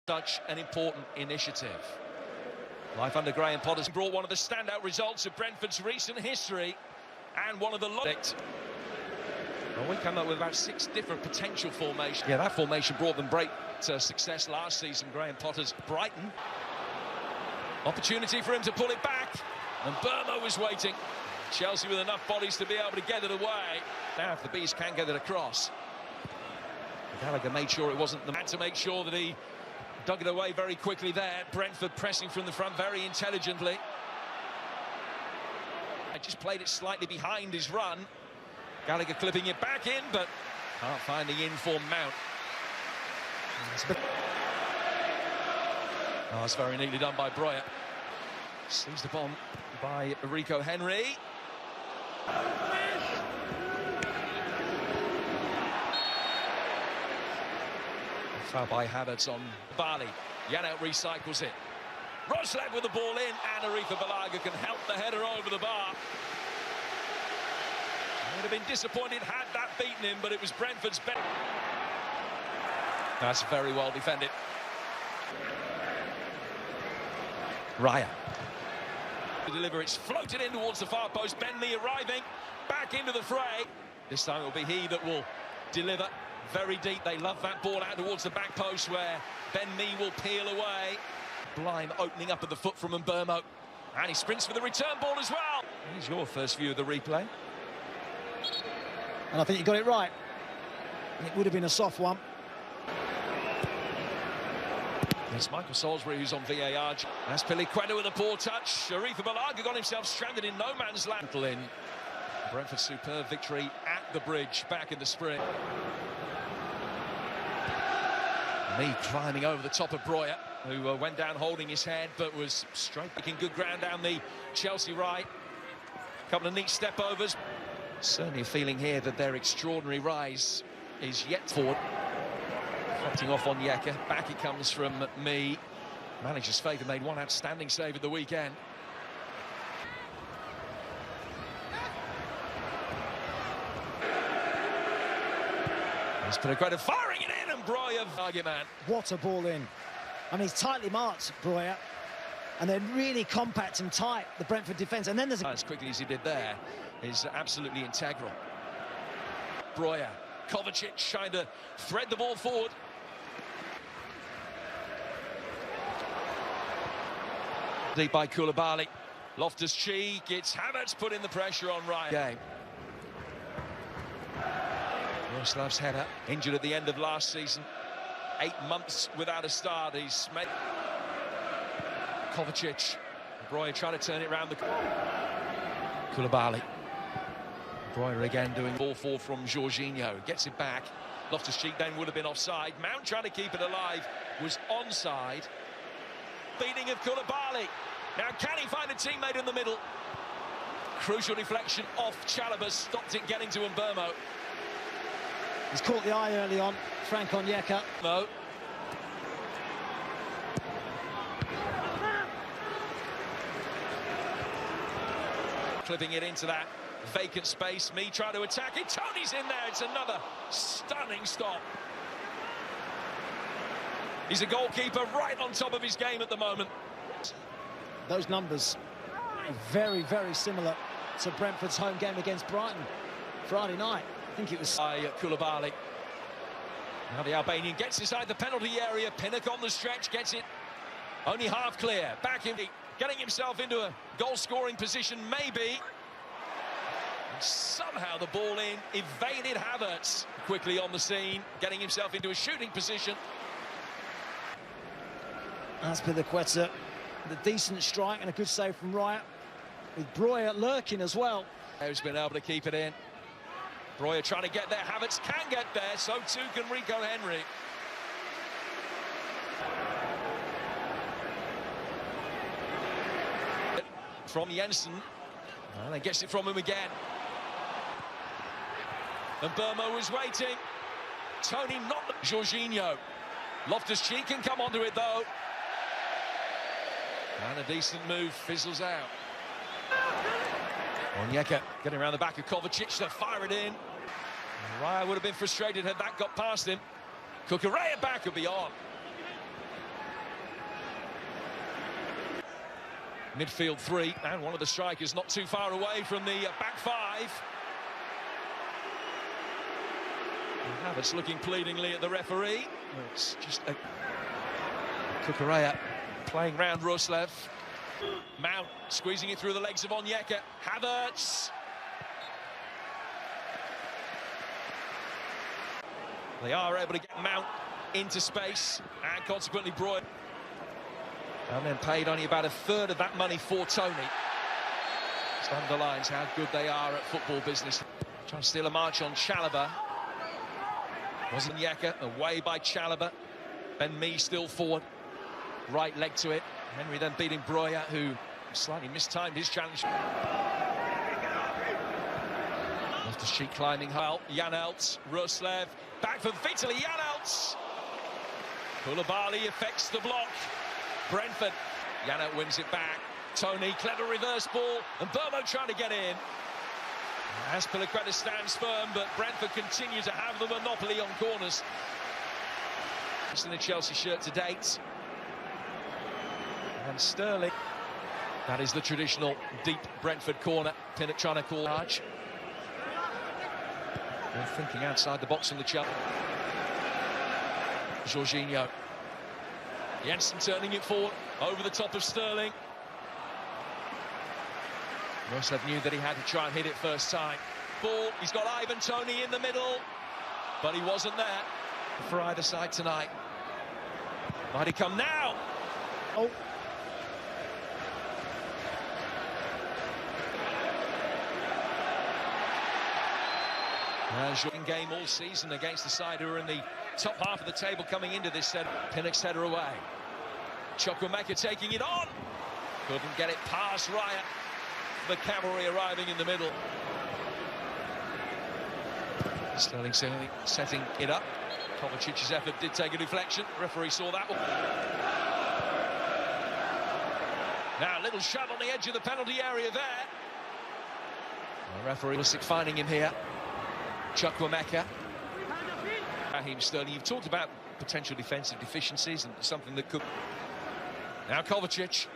Such an important initiative. Life under Graham Potter's brought one of the standout results of Brentford's recent history and one of the lowest. Well, we came up with about 6 different potential formations. Yeah, that formation brought them great success last season. Graham Potter's Brighton. Opportunity for him to pull it back, and Burmo was waiting. Chelsea with enough bodies to be able to get it away. Now if the Bees can get it across. Gallagher made sure it wasn't the man to make sure that he dug it away very quickly there. Brentford pressing from the front very intelligently. I just played it slightly behind his run. Gallagher clipping it back in, but can't find the in-form Mount. Oh, it's very neatly done by Breuer. Sees the bomb by Rico Henry. Foul by Havertz on Bali. Janelt recycles it. Roslev with the ball in, and Aretha Balaga can help the header over the bar. Would have been disappointed had that beaten him, but it was Brentford's bet. That's very well defended. Raya. To deliver, it's floated in towards the far post. Ben Mee arriving back into the fray. This time it will be he that will deliver. Very deep, they love that ball out towards the back post where Ben Mee will peel away. Blime opening up at the foot from Burmo. And he sprints for the return ball as well. Here's your first view of the replay. And I think you got it right. It would have been a soft one. It's Michael Salisbury who's on VAR. That's Piliqueta with a poor touch. Aretha Balaga got himself stranded in no man's land. In Brentford's superb victory at the Bridge back in the spring. Mee climbing over the top of Breuer, who went down holding his head, but was straight making good ground down the Chelsea right. A couple of neat step overs. Certainly a feeling here that their extraordinary rise is yet forward. Cutting off on Yeka. Back it comes from Mee. Manager's favour made one outstanding save at the weekend. There's Piliqueta firing it in, and Breuer, target man. What a ball in. I mean, he's tightly marked, Breuer, and they're really compact and tight, the Brentford defence. And then there's as quickly as he did there is absolutely integral. Breuer, Kovacic trying to thread the ball forward. Deep by Koulibaly. Loftus-Cheek, it's Havertz putting the pressure on Ryan. Game. Roslav's header, injured at the end of last season. 8 months without a start. He's made. Kovacic. Breuer trying to turn it around the. Koulibaly. Breuer again doing ball forward from Jorginho. Gets it back. Loftus-Cheek then would have been offside. Mount trying to keep it alive was onside. Beating of Koulibaly. Now can he find a teammate in the middle? Crucial deflection off Chalobah, stopped it getting to Burmo. He's caught the eye early on, Frank Onyeka. No. Clipping it into that vacant space. Mee trying to attack it. Tony's in there. It's another stunning stop. He's a goalkeeper right on top of his game at the moment. Those numbers are very, very similar to Brentford's home game against Brighton Friday night. I think it was by Koulibaly. Now the Albanian gets inside the penalty area. Pinnock on the stretch gets it only half clear. Back in, getting himself into a goal-scoring position, maybe. And somehow the ball in, evaded Havertz. Quickly on the scene, getting himself into a shooting position. That's Piliqueta, the decent strike and a good save from Raya, with Breuer lurking as well. Who's been able to keep it in. Breuer trying to get there. Havertz can get there, so too can Rico Henry. From Jensen, and then gets it from him again. And Burmo was waiting. Tony not Jorginho. Loftus-Cheek can come onto it though. And a decent move fizzles out. Onyeka getting around the back of Kovacic to fire it in. Raya would have been frustrated had that got past him. Cucurella back would be on. Midfield three, and one of the strikers not too far away from the back five. And Havertz looking pleadingly at the referee. It's just a Cucurella playing round Roslev. Mount squeezing it through the legs of Onyeka. Havertz. They are able to get Mount into space, and consequently Bruyne. And then paid only about a third of that money for Tony. This underlines how good they are at football business. Trying to steal a march on Chalobah. Wasn't Onyeka, away by Chalobah. Ben Mee still forward. Right leg to it. Henry then beating Breuer, who slightly mistimed his challenge. Loftus-Cheek climbing high. Janelt, Roslev, back for Vitaly Janelt. Koulibaly affects the block. Brentford. Janelt wins it back. Tony, clever reverse ball, and Burmo trying to get in. Azpilicueta stands firm, but Brentford continue to have the monopoly on corners. It's in the Chelsea shirt to date. And Sterling. That is the traditional deep Brentford corner. Pinnock trying to call large. They're thinking outside the box from the Chelsea. Jorginho. Jensen turning it forward over the top of Sterling. Roslev knew that he had to try and hit it first time. Ball, he's got Ivan Toney in the middle, but he wasn't there for either side tonight. Might he come now? Oh. Game all season against the side who are in the top half of the table coming into this set. Pinnock's header away. Chukwuemeka taking it on. Couldn't get it past Raya. The cavalry arriving in the middle. Sterling setting it up. Kovacic's effort did take a deflection. Referee saw that one. Now a little shove on the edge of the penalty area there. The referee was finding him here. Chukwuemeka. Raheem Sterling, you've talked about potential defensive deficiencies and something that could... Now Kovacic.